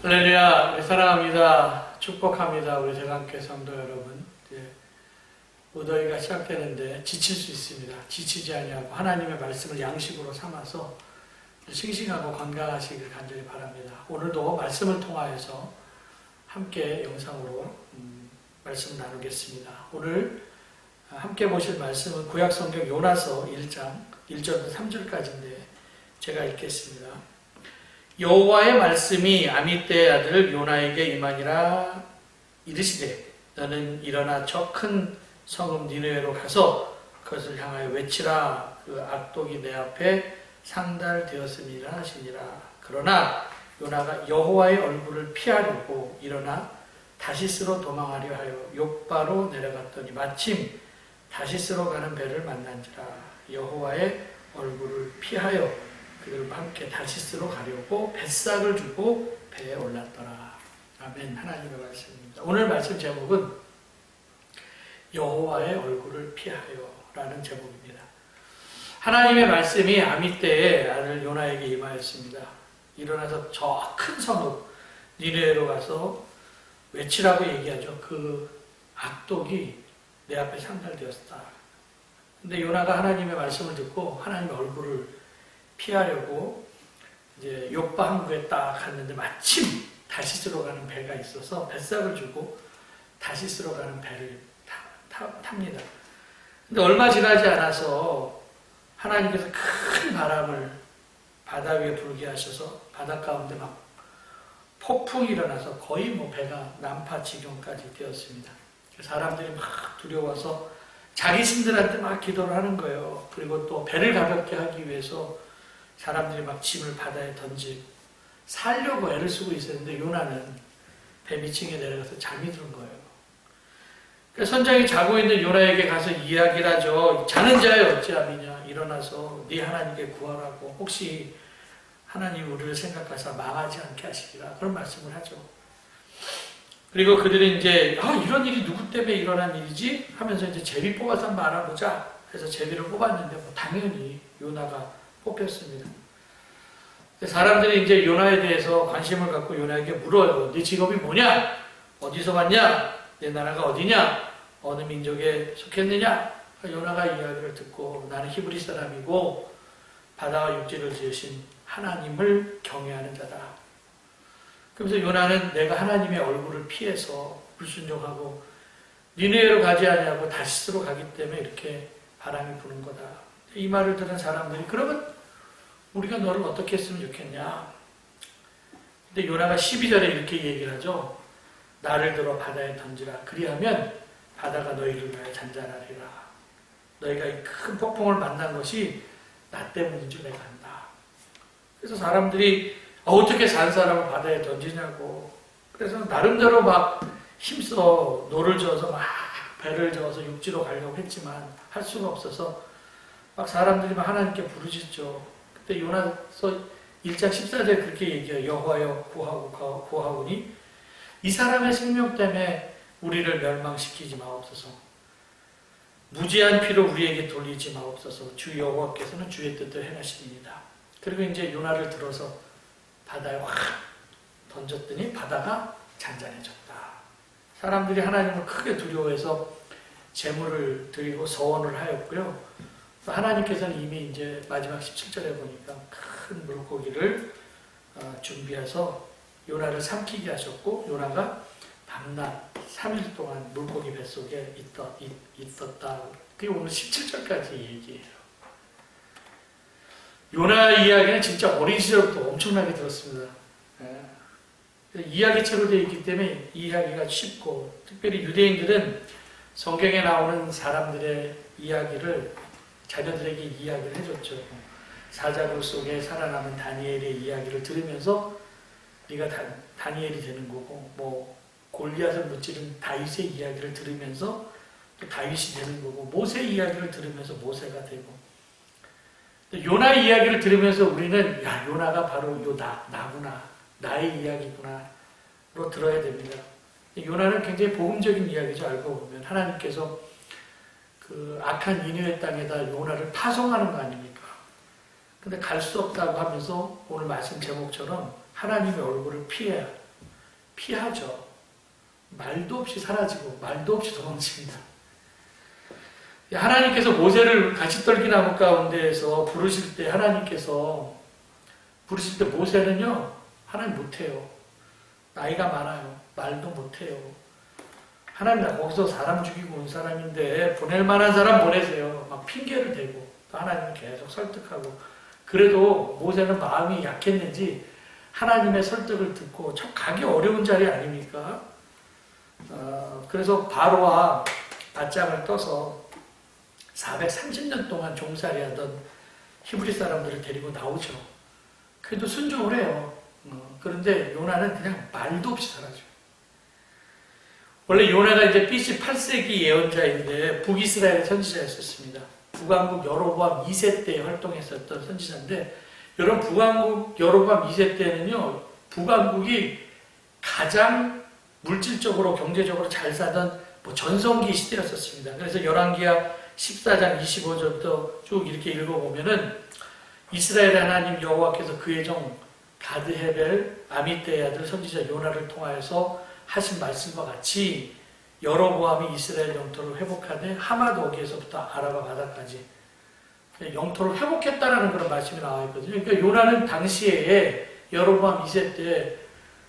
할렐루야, 우리 사랑합니다. 축복합니다. 우리 대강교회 성도 여러분. 무더위가 시작되는데 지칠 수 있습니다. 지치지 아니하고 하나님의 말씀을 양식으로 삼아서 싱싱하고 건강하시길 간절히 바랍니다. 오늘도 말씀을 통하여서 함께 영상으로 말씀 나누겠습니다. 오늘 함께 보실 말씀은 구약성경 요나서 1장 1절부터 3절까지인데 제가 읽겠습니다. 여호와의 말씀이 아미떼의 아들 요나에게 임하니라. 이르시되 너는 일어나 저 큰 성읍 니느웨로 가서 그것을 향하여 외치라. 그 악독이 내 앞에 상달되었음이라 하시니라. 그러나 요나가 여호와의 얼굴을 피하려고 일어나 다시스로 도망하려 하여 욥바로 내려갔더니 마침 다시스로 가는 배를 만난지라. 여호와의 얼굴을 피하여 그들과 함께 다시스로 가려고 뱃삭을 주고 배에 올랐더라. 아멘. 하나님의 말씀입니다. 오늘 말씀 제목은 여호와의 얼굴을 피하여 라는 제목입니다. 하나님의 말씀이 아미떼의 아들 요나에게 임하였습니다. 일어나서 저 큰 성읍 니느웨로 가서 외치라고 얘기하죠. 그 악독이 내 앞에 상달되었다. 근데 요나가 하나님의 말씀을 듣고 하나님의 얼굴을 피하려고 이제 욥바 항구에 딱 갔는데 마침 다시스로 가는 배가 있어서 뱃삭을 주고 다시스로 가는 배를 탑니다. 근데 얼마 지나지 않아서 하나님께서 큰 바람을 바다 위에 불게 하셔서 바다 가운데 막 폭풍이 일어나서 거의 배가 난파 지경까지 되었습니다. 사람들이 막 두려워서 자기 신들한테 막 기도를 하는 거예요. 그리고 또 배를 가볍게 하기 위해서 사람들이 막 짐을 바다에 던지고 살려고 애를 쓰고 있었는데 요나는 배 밑층에 내려가서 잠이 든 거예요. 그래서 선장이 자고 있는 요나에게 가서 이야기를 하죠. 자는 자여 어찌함이냐. 일어나서 네 하나님께 구하라고. 혹시 하나님 우리를 생각하사 망하지 않게 하시리라. 그런 말씀을 하죠. 그리고 그들이 이제 이런 일이 누구 때문에 일어난 일이지? 하면서 이제 제비 뽑아서 한번 알아보자 해서 제비를 뽑았는데 당연히 요나가 뽑혔습니다. 사람들이 이제 요나에 대해서 관심을 갖고 요나에게 물어요. 네 직업이 뭐냐? 어디서 왔냐? 내 나라가 어디냐? 어느 민족에 속했느냐? 요나가 이야기를 듣고 나는 히브리 사람이고 바다와 육지를 지으신 하나님을 경외하는 자다. 그러면서 요나는 내가 하나님의 얼굴을 피해서 불순종하고 니느웨로 가지 아니하고 다시스로 가기 때문에 이렇게 바람이 부는 거다. 이 말을 들은 사람들이 그러면 우리가 너를 어떻게 했으면 좋겠냐? 근데 요나가 12절에 이렇게 얘기를 하죠. 나를 들어 바다에 던지라. 그리하면 바다가 너희를 위하여 잔잔하리라. 너희가 이 큰 폭풍을 만난 것이 나 때문인 줄 내가 안다. 그래서 사람들이 어떻게 산 사람을 바다에 던지냐고. 그래서 나름대로 막 힘써 노를 저어서 막 배를 저어서 육지로 가려고 했지만 할 수가 없어서 막 사람들이 막 하나님께 부르짖죠. 그때 요나서 1장 14절에 그렇게 얘기해요. 여호와여 구하오니 이 사람의 생명 때문에 우리를 멸망시키지 마옵소서. 무지한 피로 우리에게 돌리지 마옵소서. 주 여호와께서는 주의 뜻을 행하시니이다. 그리고 이제 요나를 들어서 바다에 확 던졌더니 바다가 잔잔해졌다. 사람들이 하나님을 크게 두려워해서 제물을 드리고 서원을 하였고요. 하나님께서는 이미 이제 마지막 17절에 보니까 큰 물고기를 준비해서 요나를 삼키게 하셨고 요나가 밤낮 3일 동안 물고기 뱃속에 있었다. 그게 오늘 17절까지 얘기해요. 요나 이야기는 진짜 어린 시절부터 엄청나게 들었습니다. 이야기책으로 되어 있기 때문에 이해하기가 쉽고 특별히 유대인들은 성경에 나오는 사람들의 이야기를 자녀들에게 이야기를 해줬죠. 사자굴 속에 살아남은 다니엘의 이야기를 들으면서 네가 다니엘이 되는 거고 골리앗을 무찌른 다윗의 이야기를 들으면서 또 다윗이 되는 거고 모세 이야기를 들으면서 모세가 되고 요나 이야기를 들으면서 우리는 요나가 바로 나구나 나의 이야기구나로 들어야 됩니다. 요나는 굉장히 복음적인 이야기죠. 알고 보면 하나님께서 그 악한 니느웨 땅에다 요나를 파송하는 거 아닙니까? 근데 갈 수 없다고 하면서 오늘 말씀 제목처럼 하나님의 얼굴을 피해야 피하죠. 말도 없이 사라지고 말도 없이 도망칩니다. 하나님께서 모세를 가시떨기나무 가운데에서 부르실 때 모세는요, 하나님 못해요. 나이가 많아요. 말도 못해요. 하나님, 나 거기서 사람 죽이고 온 사람인데 보낼 만한 사람 보내세요. 막 핑계를 대고 또 하나님을 계속 설득하고. 그래도 모세는 마음이 약했는지 하나님의 설득을 듣고 참 가기 어려운 자리 아닙니까? 그래서 바로와 맞짱을 떠서 430년 동안 종살이하던 히브리 사람들을 데리고 나오죠. 그래도 순종을 해요. 그런데 요나는 그냥 말도 없이 사라져요. 원래 요나가 이제 BC 8세기 예언자인데 북이스라엘 선지자였었습니다. 북왕국 여로보암 2세 때 활동했었던 선지자인데, 여러분 북왕국 여로보암 2세 때는요, 북왕국이 가장 물질적으로 경제적으로 잘 사던 전성기 시대였었습니다. 그래서 열왕기하 14장 25절부터 쭉 이렇게 읽어보면은 이스라엘의 하나님 여호와께서 그의 종 가드 헤벨 아미떼의 아들 선지자 요나를 통하여서 하신 말씀과 같이 여로보암이 이스라엘 영토를 회복하되 하마도기에서부터 아라바 바다까지 영토를 회복했다라는 그런 말씀이 나와 있거든요. 그러니까 요나는 당시에 여로보암 2세 때,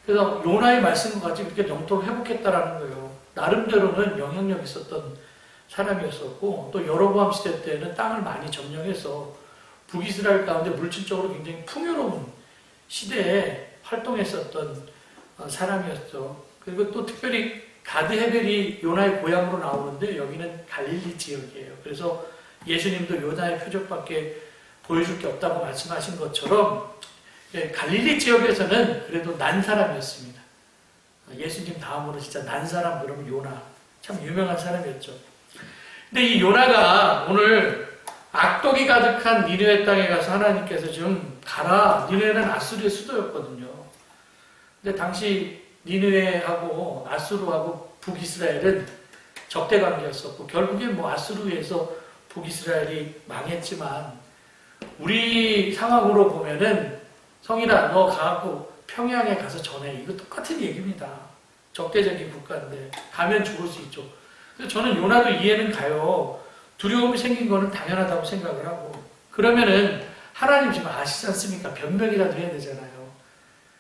그래서 요나의 말씀과 같이 그렇게 영토를 회복했다라는 거예요. 나름대로는 영향력 있었던 사람이었었고, 또 여로보암 시대 때는 땅을 많이 점령해서 북이스라엘 가운데 물질적으로 굉장히 풍요로운 시대에 활동했었던 사람이었죠. 그리고 또 특별히 가드 헤벨이 요나의 고향으로 나오는데 여기는 갈릴리 지역이에요. 그래서 예수님도 요나의 표적밖에 보여줄 게 없다고 말씀하신 것처럼 갈릴리 지역에서는 그래도 난 사람이었습니다. 예수님 다음으로 진짜 난 사람 그러면 요나, 참 유명한 사람이었죠. 근데 이 요나가 오늘 악독이 가득한 니느웨 땅에 가서 하나님께서 좀 가라. 니느웨는 아수르의 수도였거든요. 근데 당시 니느웨하고 아수르하고 북이스라엘은 적대 관계였었고, 결국엔 아수르에서 북이스라엘이 망했지만, 우리 상황으로 보면은 성인아 너 가고 평양에 가서 전해. 이거 똑같은 얘기입니다. 적대적인 국가인데 가면 죽을 수 있죠. 그래서 저는 요나도 이해는 가요. 두려움이 생긴 거는 당연하다고 생각을 하고, 그러면은 하나님 지금 아시지 않습니까? 변명이라도 해야 되잖아요.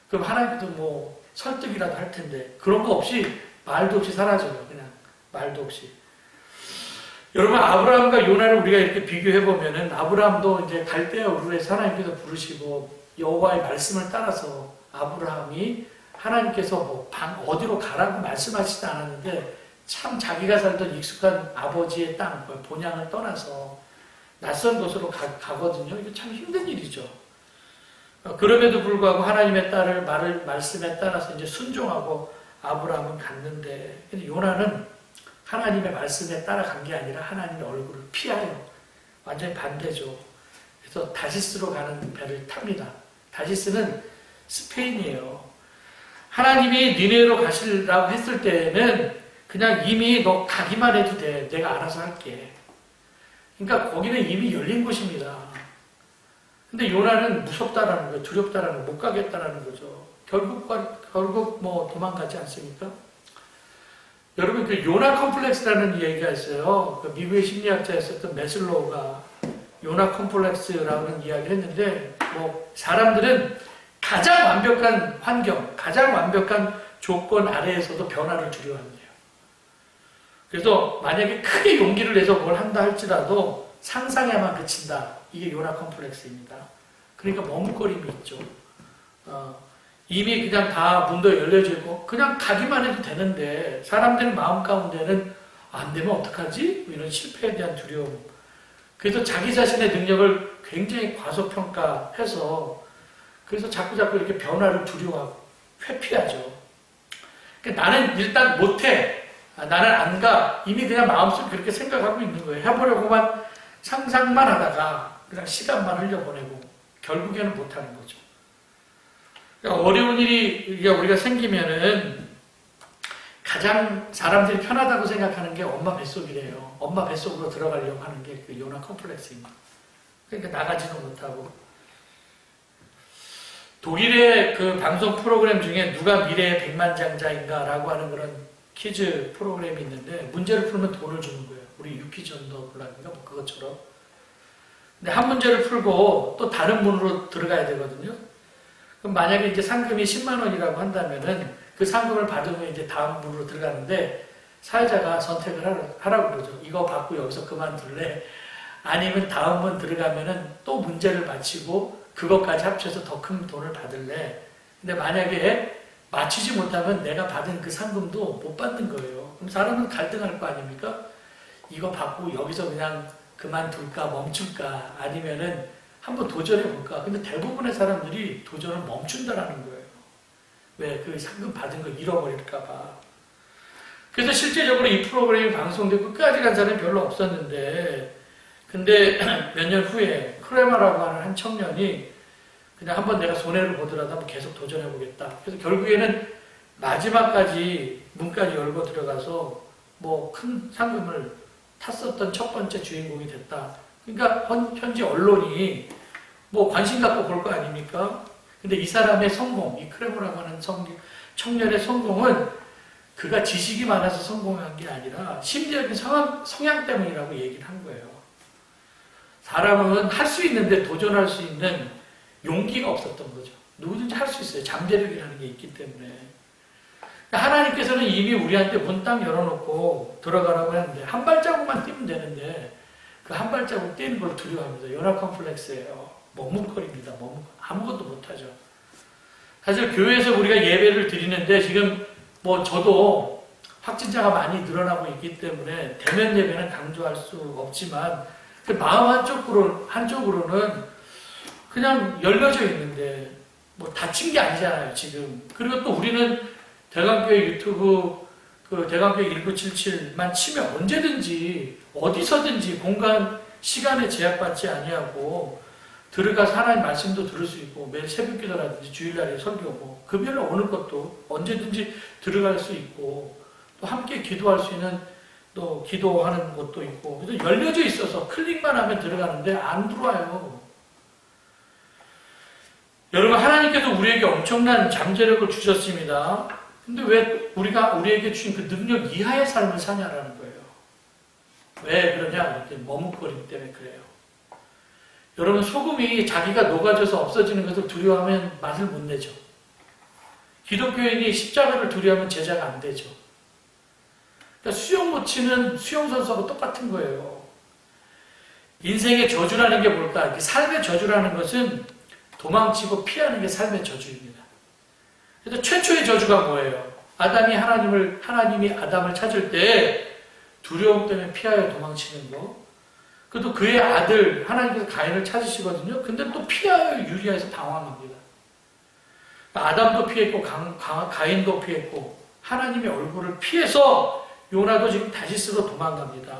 그럼 하나님도 설득이라도 할 텐데, 그런 거 없이 말도 없이 사라져요. 그냥 말도 없이. 여러분, 아브라함과 요나를 우리가 이렇게 비교해 보면은, 아브라함도 이제 갈대아 우르에서 하나님께서 부르시고 여호와의 말씀을 따라서 아브라함이 하나님께서 어디로 가라고 말씀하시지 않았는데, 참 자기가 살던 익숙한 아버지의 땅, 본향을 떠나서 낯선 곳으로 가거든요. 이게 참 힘든 일이죠. 그럼에도 불구하고 하나님의 말씀에 따라서 이제 순종하고 아브라함은 갔는데, 근데 요나는 하나님의 말씀에 따라간 게 아니라 하나님의 얼굴을 피하여 완전히 반대죠. 그래서 다시스로 가는 배를 탑니다. 다시스는 스페인이에요. 하나님이 니네로 가시라고 했을 때는 그냥 이미 너 가기만 해도 돼. 내가 알아서 할게. 그러니까 거기는 이미 열린 곳입니다. 근데 요나는 무섭다라는 거예요. 두렵다라는 거예요. 못 가겠다라는 거죠. 결국 도망가지 않습니까? 여러분, 그 요나 컴플렉스라는 얘기가 있어요. 그 미국의 심리학자였었던 메슬로우가 요나 컴플렉스라는 이야기를 했는데, 사람들은 가장 완벽한 환경, 가장 완벽한 조건 아래에서도 변화를 두려워한대요. 그래서 만약에 크게 용기를 내서 뭘 한다 할지라도 상상에만 그친다. 이게 요나 컴플렉스입니다. 그러니까 머뭇거림이 있죠. 이미 그냥 다 문도 열려져 있고 그냥 가기만 해도 되는데, 사람들의 마음 가운데는 안 되면 어떡하지? 이런 실패에 대한 두려움. 그래서 자기 자신의 능력을 굉장히 과소평가해서, 그래서 자꾸 이렇게 변화를 두려워하고 회피하죠. 그러니까 나는 일단 못해. 나는 안 가. 이미 그냥 마음속에 그렇게 생각하고 있는 거예요. 해보려고만 상상만 하다가 그냥 시간만 흘려보내고 결국에는 못하는 거죠. 그러니까 어려운 일이 우리가 생기면은 가장 사람들이 편하다고 생각하는 게 엄마 뱃속이래요. 엄마 뱃속으로 들어가려고 하는 게 그 요나 컴플렉스입니다. 그러니까 나가지도 못하고. 독일의 그 방송 프로그램 중에 누가 미래의 백만장자인가라고 하는 그런 퀴즈 프로그램이 있는데 문제를 풀면 돈을 주는 거예요. 우리 유퀴즈 언더블락인가 뭐 그것처럼. 근데 한 문제를 풀고 또 다른 문으로 들어가야 되거든요. 그럼 만약에 이제 상금이 10만 원이라고 한다면은 그 상금을 받으면 이제 다음 문으로 들어가는데 사회자가 선택을 하라고 그러죠. 이거 받고 여기서 그만둘래? 아니면 다음 문 들어가면은 또 문제를 마치고 그것까지 합쳐서 더 큰 돈을 받을래? 근데 만약에 맞추지 못하면 내가 받은 그 상금도 못 받는 거예요. 그럼 사람은 갈등할 거 아닙니까? 이거 받고 여기서 그냥 그만둘까 멈출까 아니면은 한번 도전해 볼까? 근데 대부분의 사람들이 도전을 멈춘다라는 거예요. 왜? 그 상금 받은 거 잃어버릴까 봐. 그래서 실제적으로 이 프로그램이 방송되고 끝까지 간 사람이 별로 없었는데 근데 몇 년 후에 크레마라고 하는 한 청년이 그냥 한번 내가 손해를 보더라도 한번 계속 도전해 보겠다. 그래서 결국에는 마지막까지 문까지 열고 들어가서 뭐 큰 상금을 탔었던 첫 번째 주인공이 됐다. 그러니까 현지 언론이 뭐 관심 갖고 볼 거 아닙니까? 근데 이 사람의 성공, 이 크레모라고 하는 청년의 성공은 그가 지식이 많아서 성공한 게 아니라 심리적인 성향 때문이라고 얘기를 한 거예요. 사람은 할 수 있는데 도전할 수 있는 용기가 없었던 거죠. 누구든지 할 수 있어요. 잠재력이라는 게 있기 때문에. 하나님께서는 이미 우리한테 문 딱 열어놓고 들어가라고 했는데 한 발자국만 뛰면 되는데 그 한 발자국 뛰는 걸 두려워합니다. 연합 컴플렉스예요. 머뭇거립니다. 아무것도 못하죠. 사실 교회에서 우리가 예배를 드리는데 지금 뭐 저도 확진자가 많이 늘어나고 있기 때문에 대면 예배는 강조할 수 없지만 그 마음 한쪽으로는 그냥 열려져 있는데 뭐 다친 게 아니잖아요 지금. 그리고 또 우리는 대강교회 유튜브 그 대강교회 1977만 치면 언제든지 어디서든지 공간 시간에 제약받지 아니하고 들어가서 하나님 말씀도 들을 수 있고 매일 새벽기도라든지 주일날에 설교고 금요일에 오는 것도 언제든지 들어갈 수 있고 또 함께 기도할 수 있는 또 기도하는 곳도 있고 그래서 열려져 있어서 클릭만 하면 들어가는데 안 들어와요. 여러분 하나님께서 우리에게 엄청난 잠재력을 주셨습니다. 근데 왜 우리에게 주신 그 능력 이하의 삶을 사냐라는 거예요. 왜 그러냐? 머뭇거리기 때문에 그래요. 여러분 소금이 자기가 녹아져서 없어지는 것을 두려워하면 맛을 못 내죠. 기독교인이 십자가를 두려워하면 제자가 안 되죠. 그러니까 수영 못 치는 수영선수하고 똑같은 거예요. 인생의 저주라는 게 뭘까? 삶의 저주라는 것은 도망치고 피하는 게 삶의 저주입니다. 그래서 최초의 저주가 뭐예요? 하나님이 아담을 찾을 때 두려움 때문에 피하여 도망치는 거. 그래도 그의 아들 하나님께서 가인을 찾으시거든요. 근데 또 피하여 유리해서 당황합니다. 아담도 피했고 가인도 피했고 하나님의 얼굴을 피해서 요나도 지금 다시스로 도망갑니다.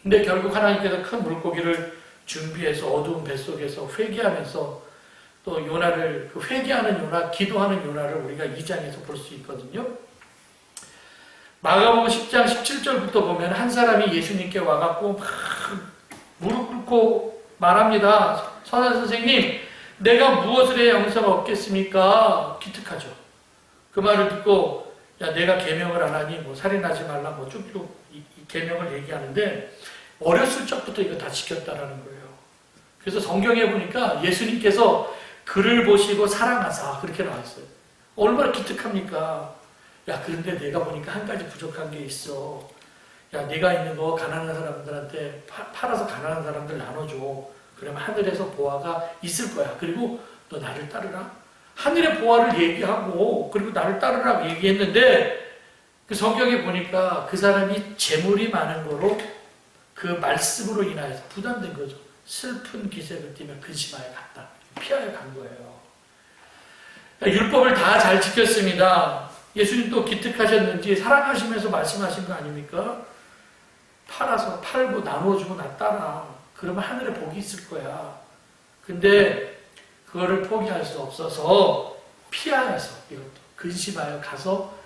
근데 결국 하나님께서 큰 물고기를 준비해서 어두운 뱃속에서 회개하면서 또 요나를 회개하는 요나, 기도하는 요나를 우리가 2장에서 볼 수 있거든요. 마가복음 10장 17절부터 보면 한 사람이 예수님께 와갖고 막 무릎 꿇고 말합니다. 선한 선생님, 내가 무엇을 해야 영생을 얻겠습니까? 기특하죠. 그 말을 듣고 야 내가 계명을 안 하니 뭐 살인하지 말라 뭐 쭉쭉 이 계명을 얘기하는데 어렸을 적부터 이거 다 지켰다라는 거예요. 그래서 성경에 보니까 예수님께서 그를 보시고 사랑하사 그렇게 나와있어요. 얼마나 기특합니까? 야 그런데 내가 보니까 한 가지 부족한 게 있어. 야 네가 있는 거 가난한 사람들한테 팔아서 가난한 사람들 나눠줘. 그러면 하늘에서 보화가 있을 거야. 그리고 너 나를 따르라. 하늘의 보화를 얘기하고 그리고 나를 따르라고 얘기했는데 그 성경에 보니까 그 사람이 재물이 많은 거로 그 말씀으로 인하여서 부담된 거죠. 슬픈 기색을 띠며 근심하여 갔다. 피하여 간 거예요. 율법을 다 잘 지켰습니다. 예수님도 기특하셨는지 사랑하시면서 말씀하신 거 아닙니까? 팔고 나눠주고 나 따라. 그러면 하늘에 복이 있을 거야. 근데 그거를 포기할 수 없어서 피하여서 이것도 근심하여 가서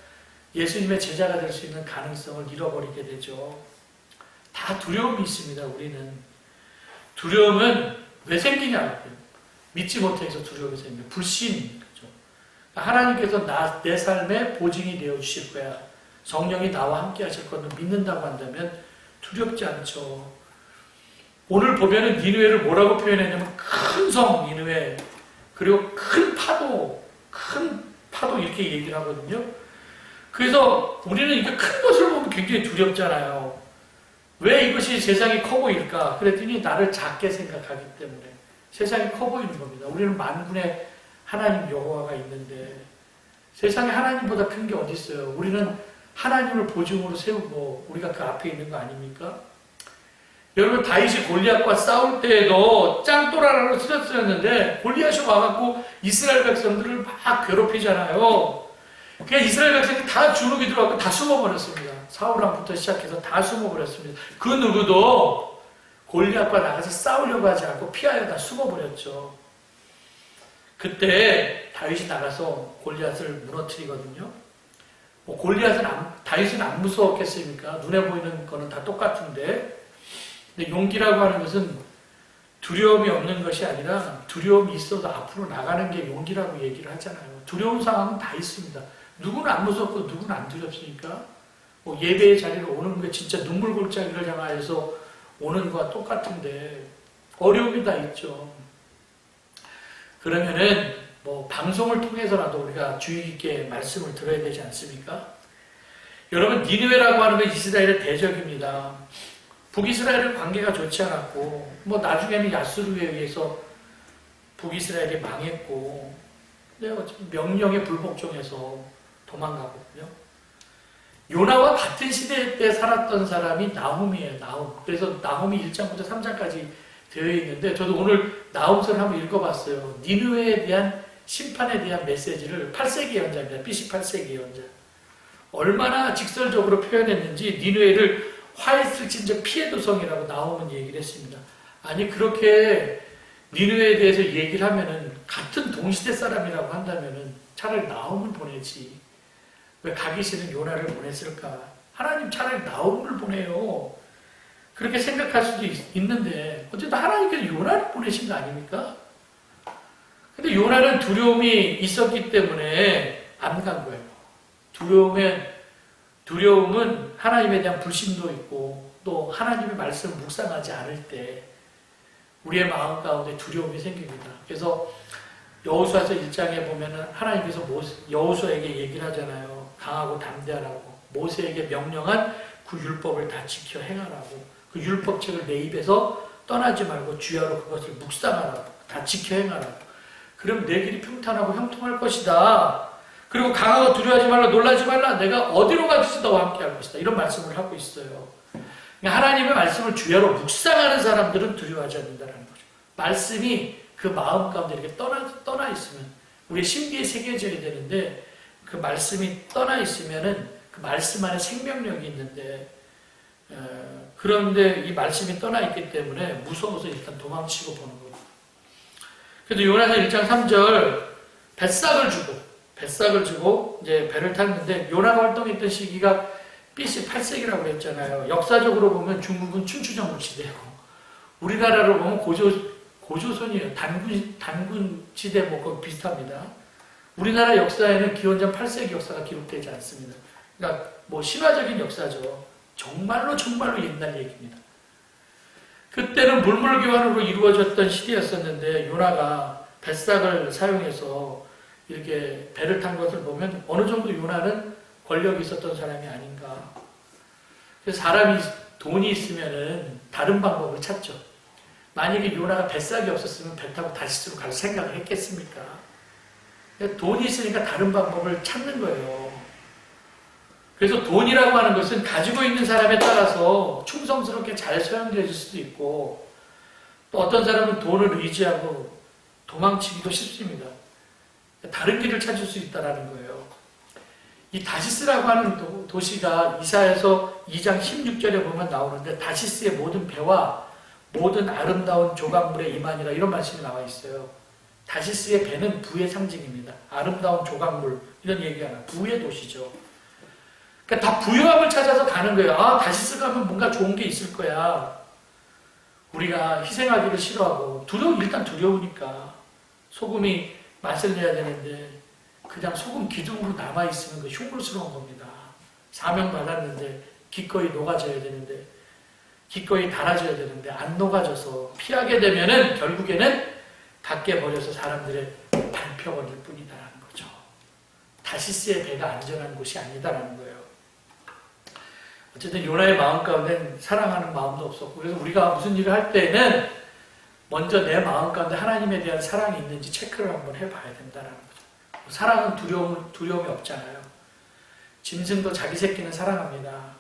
예수님의 제자가 될 수 있는 가능성을 잃어버리게 되죠. 다 두려움이 있습니다. 우리는. 두려움은 왜 생기냐고요. 믿지 못해서 두려움이 생겨. 불신. 그죠? 하나님께서 내 삶의 보증이 되어 주실 거야. 성령이 나와 함께 하실 거는 믿는다고 한다면 두렵지 않죠. 오늘 보면은 니느웨를 뭐라고 표현했냐면 큰 성 니느웨, 그리고 큰 파도 이렇게 얘기를 하거든요. 그래서 우리는 이렇게 큰 것을 보면 굉장히 두렵잖아요. 왜 이것이 세상이 커 보일까? 그랬더니 나를 작게 생각하기 때문에 세상이 커 보이는 겁니다. 우리는 만군의 하나님 여호와가 있는데 세상에 하나님보다 큰 게 어디 있어요? 우리는 하나님을 보증으로 세우고 우리가 그 앞에 있는 거 아닙니까? 여러분, 다윗이 골리앗과 싸울 때에도 짱또라라로 쓰러졌는데 골리앗이 와갖고 이스라엘 백성들을 막 괴롭히잖아요. 그냥 이스라엘 백성이 다 주눅이 들어가고 다 숨어버렸습니다. 사울왕부터 시작해서 다 숨어버렸습니다. 그 누구도 골리앗과 나가서 싸우려고 하지 않고 피하여 다 숨어버렸죠. 그때 다윗이 나가서 골리앗을 무너뜨리거든요. 다윗은 안 무서웠겠습니까? 눈에 보이는 거는 다 똑같은데. 근데 용기라고 하는 것은 두려움이 없는 것이 아니라 두려움이 있어도 앞으로 나가는 게 용기라고 얘기를 하잖아요. 두려운 상황은 다 있습니다. 누구는 안 무섭고 누구는 안 두렵습니까? 예배의 자리로 오는 게 진짜 눈물골짜기를 향하여서 오는 거와 똑같은데 어려움이 다 있죠. 그러면은 방송을 통해서라도 우리가 주의 깊게 말씀을 들어야 되지 않습니까? 여러분, 니느웨라고 하는 건 이스라엘의 대적입니다. 북이스라엘의 관계가 좋지 않았고 나중에는 야스루에 의해서 북이스라엘이 망했고, 근데 어차피 명령에 불복종해서 도망가거든요. 요나와 같은 시대 때 살았던 사람이 나훔이에요. 나훔. 그래서 나훔이 1장부터 3장까지 되어 있는데 저도 오늘 나훔서를 한번 읽어봤어요. 니느웨에 대한 심판에 대한 메시지를 8세기 예언자입니다. BC 8세기 예언자. 얼마나 직설적으로 표현했는지 니느웨를 화했을 진저 피해 도성이라고 나오면 얘기를 했습니다. 아니, 그렇게 니느웨에 대해서 얘기를 하면은 같은 동시대 사람이라고 한다면은 차라리 나훔을 보내지. 왜 가기 싫은 요나를 보냈을까? 하나님 차라리 나훔을 보내요. 그렇게 생각할 수도 있는데 어쨌든 하나님께서 요나를 보내신 거 아닙니까? 근데 요나는 두려움이 있었기 때문에 안 간 거예요. 두려움은 하나님에 대한 불신도 있고 또 하나님의 말씀을 묵상하지 않을 때 우리의 마음 가운데 두려움이 생깁니다. 그래서 여호수아서 1장에 보면은 하나님께서 여호수아에게 얘기를 하잖아요. 강하고 담대하라고. 모세에게 명령한 그 율법을 다 지켜 행하라고. 그 율법책을 내 입에서 떠나지 말고 주야로 그것을 묵상하라고. 다 지켜 행하라고. 그럼 내 길이 평탄하고 형통할 것이다. 그리고 강하고 두려워하지 말라, 놀라지 말라. 내가 어디로 가든지 너와 함께 할 것이다. 이런 말씀을 하고 있어요. 하나님의 말씀을 주야로 묵상하는 사람들은 두려워하지 않는다는 거죠. 말씀이 그 마음 가운데 이렇게 떠나 있으면 우리의 심기에 새겨져야 되는데 그 말씀이 떠나 있으면은 그 말씀 안에 생명력이 있는데 그런데 이 말씀이 떠나 있기 때문에 무서워서 일단 도망치고 보는 거예요. 그래서 요나서 1장 3절 뱃삭을 주고 이제 배를 탔는데 요나가 활동했던 시기가 BC 8세기라고 했잖아요. 역사적으로 보면 중국은 춘추전국 시대고 우리나라로 보면 고조선이에요. 단군 시대 뭐 비슷합니다. 우리나라 역사에는 기원전 8세기 역사가 기록되지 않습니다. 그러니까 신화적인 역사죠. 정말로 옛날 얘기입니다. 그때는 물물교환으로 이루어졌던 시대였었는데 요나가 뱃삭을 사용해서 이렇게 배를 탄 것을 보면 어느 정도 요나는 권력이 있었던 사람이 아닌가. 그래서 사람이 돈이 있으면은 다른 방법을 찾죠. 만약에 요나가 뱃삭이 없었으면 배 타고 다시스로 갈 생각을 했겠습니까? 돈이 있으니까 다른 방법을 찾는 거예요. 그래서 돈이라고 하는 것은 가지고 있는 사람에 따라서 충성스럽게 잘 사용될 수도 있고 또 어떤 사람은 돈을 의지하고 도망치기도 쉽습니다. 다른 길을 찾을 수 있다는 거예요. 이 다시스라고 하는 도시가 이사야서 2장 16절에 보면 나오는데 다시스의 모든 배와 모든 아름다운 조각물의 이만이라 이런 말씀이 나와 있어요. 다시스의 배는 부의 상징입니다. 아름다운 조각물 이런 얘기가 나와요. 부의 도시죠. 그러니까 다 부유함을 찾아서 가는 거예요. 다시스 가면 뭔가 좋은 게 있을 거야. 우리가 희생하기를 싫어하고 일단 두려우니까 소금이 맛을 내야 되는데 그냥 소금 기둥으로 남아있으면 그 흉물스러운 겁니다. 사명 받았는데 기꺼이 녹아져야 되는데 기꺼이 달아져야 되는데 안 녹아져서 피하게 되면은 결국에는 밖에 버려서 사람들의 밟혀버릴 뿐이다라는 거죠. 다시스의 배가 안전한 곳이 아니다라는 거예요. 어쨌든 요나의 마음 가운데는 사랑하는 마음도 없었고, 그래서 우리가 무슨 일을 할 때에는 먼저 내 마음 가운데 하나님에 대한 사랑이 있는지 체크를 한번 해봐야 된다는 거죠. 사랑은 두려움이 없잖아요. 짐승도 자기 새끼는 사랑합니다.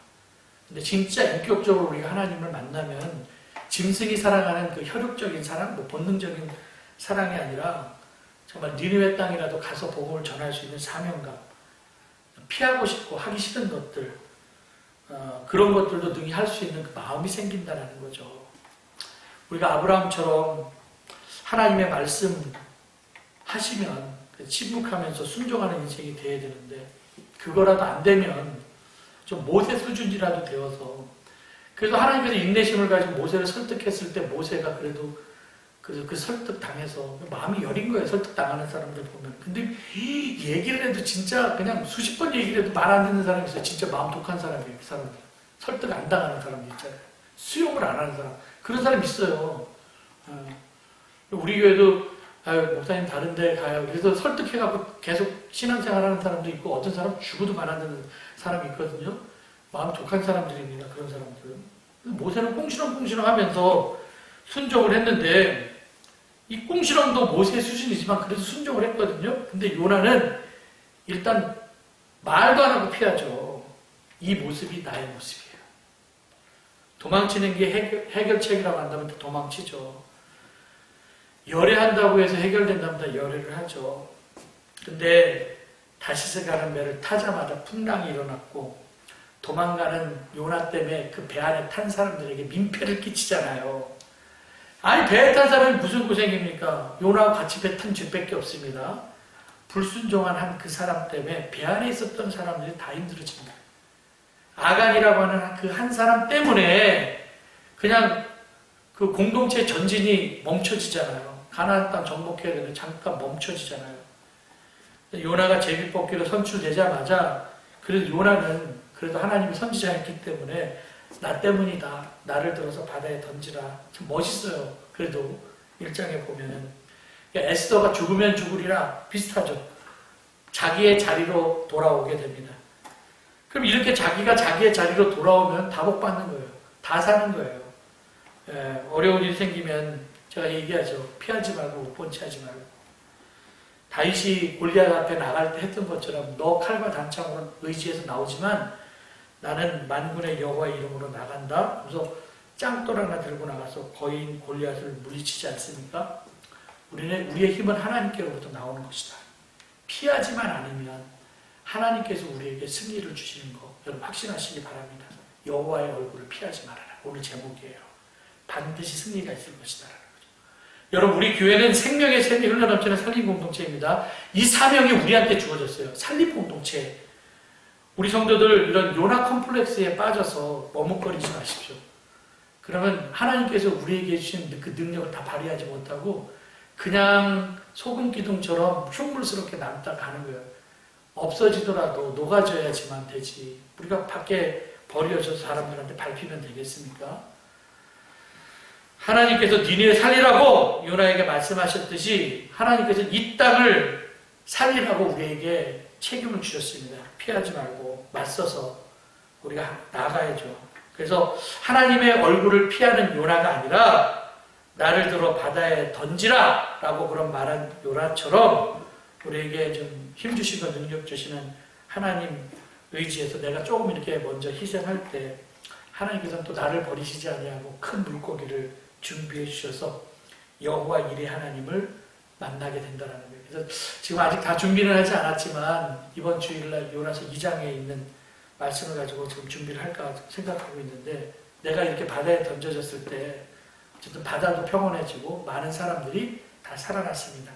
근데 진짜 인격적으로 우리가 하나님을 만나면 짐승이 사랑하는 그 혈육적인 사랑, 뭐 본능적인 사랑이 아니라 정말 니느웨 땅이라도 가서 복음을 전할 수 있는 사명감, 피하고 싶고 하기 싫은 것들, 그런 것들도 능히 할 수 있는 그 마음이 생긴다는 거죠. 우리가 아브라함처럼 하나님의 말씀 하시면 침묵하면서 순종하는 인생이 돼야 되는데 그거라도 안 되면 좀 모세 수준이라도 되어서, 그래도 하나님께서 인내심을 가지고 모세를 설득했을 때 모세가 그래도 그 설득 당해서 마음이 여린 거예요. 설득 당하는 사람들 보면. 근데 이 얘기를 해도 진짜 그냥 수십 번 얘기를 해도 말 안 듣는 사람이 있어요. 진짜 마음 독한 사람이에요. 그 사람들. 설득 안 당하는 사람도 있잖아요. 수용을 안 하는 사람. 그런 사람 있어요. 우리 교회도 목사님 다른 데 가요. 그래서 설득해갖고 계속 신앙생활 하는 사람도 있고 어떤 사람 죽어도 말 안 듣는 사람이 있거든요. 마음 독한 사람들입니다. 그런 사람들은. 모세는 꽁시렁꽁시렁 하면서 순종을 했는데 이 꽁시렁도 모세 수준이지만 그래도 순종을 했거든요. 근데 요나는 일단 말도 안 하고 피하죠. 이 모습이 나의 모습이에요. 도망치는 게 해결책이라고 한다면 도망치죠. 열애한다고 해서 해결된다면 다 열애를 하죠. 근데 다시스 가는 배를 타자마자 풍랑이 일어났고 도망가는 요나 때문에 그 배 안에 탄 사람들에게 민폐를 끼치잖아요. 아니 배에 탄 사람이 무슨 고생입니까? 요나와 같이 배 탄 죄밖에 없습니다. 불순종한 한 그 사람 때문에 배 안에 있었던 사람들이 다 힘들어집니다. 아간이라고 하는 그 한 사람 때문에 그냥 그 공동체 전진이 멈춰지잖아요. 가나안 땅 정복해야 되는데 잠깐 멈춰지잖아요. 요나가 제비뽑기로 선출되자마자 그래도 요나는 그래도 하나님이 선지자였기 때문에 나 때문이다. 나를 들어서 바다에 던지라. 참 멋있어요. 그래도 1장에 보면은 에스더가 죽으면 죽으리라 비슷하죠. 자기의 자리로 돌아오게 됩니다. 그럼 이렇게 자기가 자기의 자리로 돌아오면 다 복받는 거예요. 다 사는 거예요. 어려운 일 생기면 제가 얘기하죠. 피하지 말고 못본체하지 말고. 다윗이 골리앗 앞에 나갈 때 했던 것처럼 너 칼과 단창으로 의지해서 나오지만 나는 만군의 여호와의 이름으로 나간다. 그래서 짱돌 하나 들고 나가서 거인 골리앗을 물리치지 않습니까? 우리의 힘은 하나님께로부터 나오는 것이다. 피하지만 않으면 하나님께서 우리에게 승리를 주시는 거 여러분 확신하시기 바랍니다. 여호와의 얼굴을 피하지 말아라. 오늘 제목이에요. 반드시 승리가 있을 것이다. 여러분 우리 교회는 생명의 샘이 흘러넘치는 살림 공동체입니다. 이 사명이 우리한테 주어졌어요. 살림 공동체. 우리 성도들 이런 요나 컴플렉스에 빠져서 머뭇거리지 마십시오. 그러면 하나님께서 우리에게 주신 그 능력을 다 발휘하지 못하고 그냥 소금 기둥처럼 흉물스럽게 남다 가는 거예요. 없어지더라도 녹아져야지만 되지. 우리가 밖에 버려져서 사람들한테 밟히면 되겠습니까? 하나님께서 니네를 살리라고 요나에게 말씀하셨듯이 하나님께서 이 땅을 살리라고 우리에게 책임을 주셨습니다. 피하지 말고 맞서서 우리가 나가야죠. 그래서 하나님의 얼굴을 피하는 요나가 아니라 나를 들어 바다에 던지라 라고 그런 말한 요나처럼 우리에게 좀 힘주시고 능력 주시는 하나님 의지에서 내가 조금 이렇게 먼저 희생할 때 하나님께서는 또 나를 버리시지 아니하고 큰 물고기를 준비해 주셔서 여호와 이레 하나님을 만나게 된다는 거예요. 그래서 지금 아직 다 준비는 하지 않았지만 이번 주일날 요나서 2장에 있는 말씀을 가지고 지금 준비를 할까 생각하고 있는데 내가 이렇게 바다에 던져졌을 때 어쨌든 바다도 평온해지고 많은 사람들이 다 살아났습니다.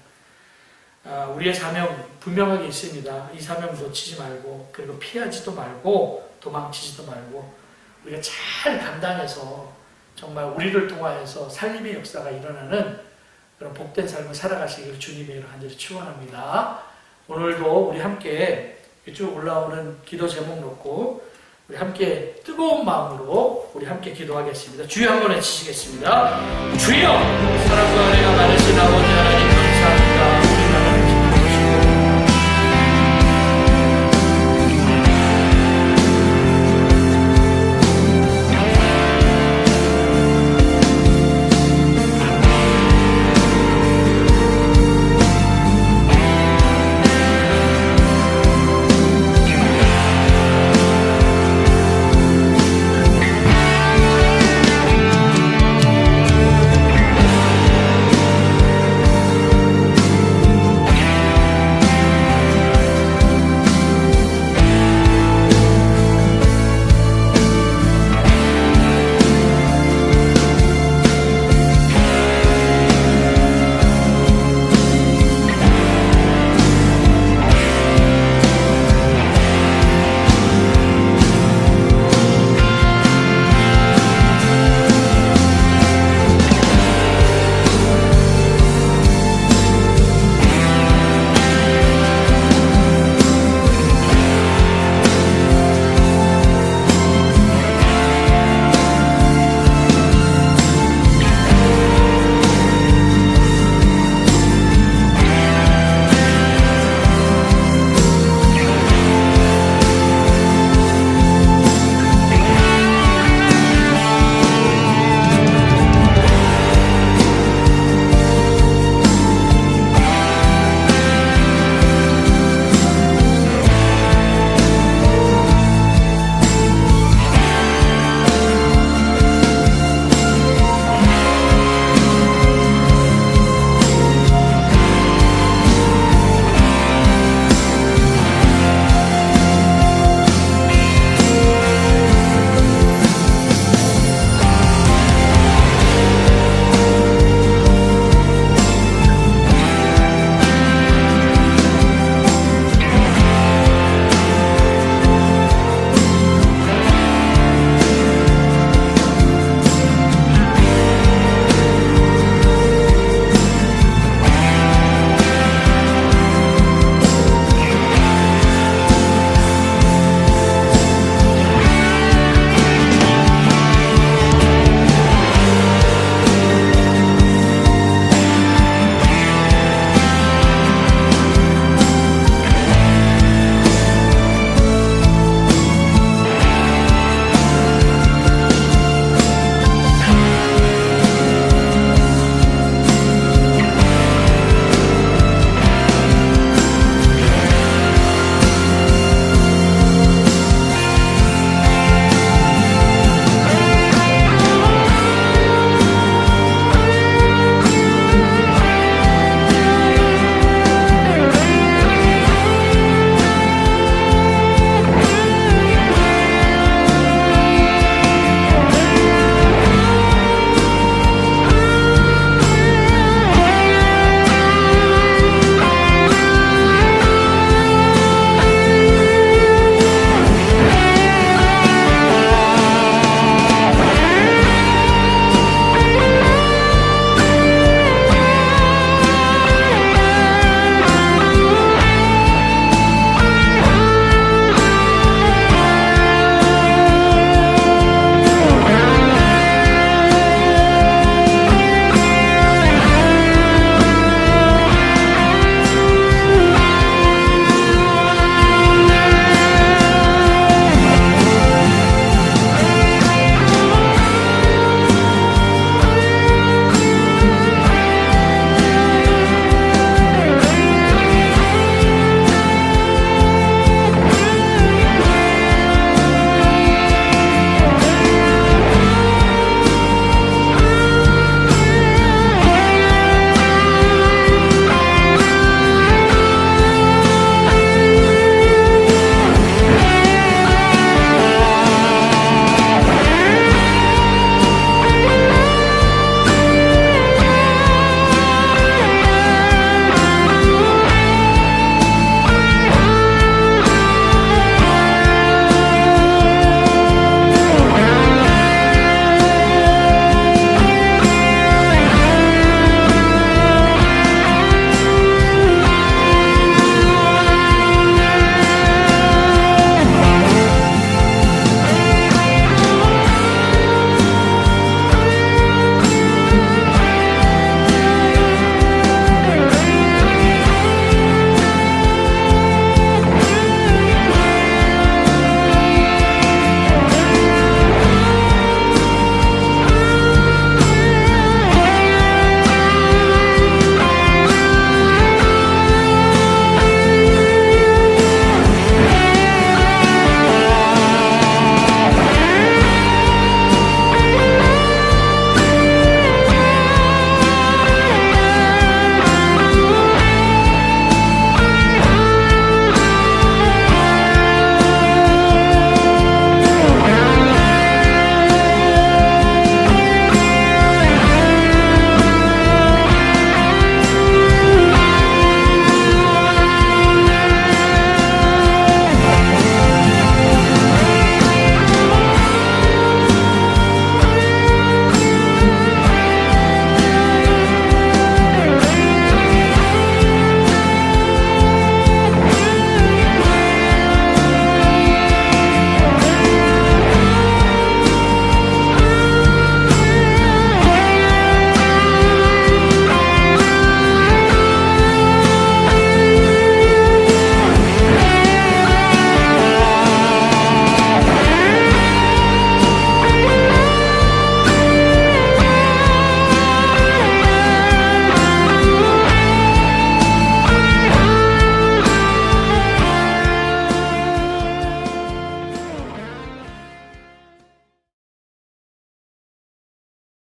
우리의 사명 분명하게 있습니다. 이 사명 놓치지 말고 그리고 피하지도 말고 도망치지도 말고 우리가 잘 감당해서 정말 우리를 통하여서 살림의 역사가 일어나는 그런 복된 삶을 살아가시기를 주님의 이름으로 간절히 축원합니다. 오늘도 우리 함께 쭉 올라오는 기도 제목 놓고 우리 함께 뜨거운 마음으로 우리 함께 기도하겠습니다. 주여 한번 외치시겠습니다. 주여, 사랑과 은혜가 많으신 아버지 하나님,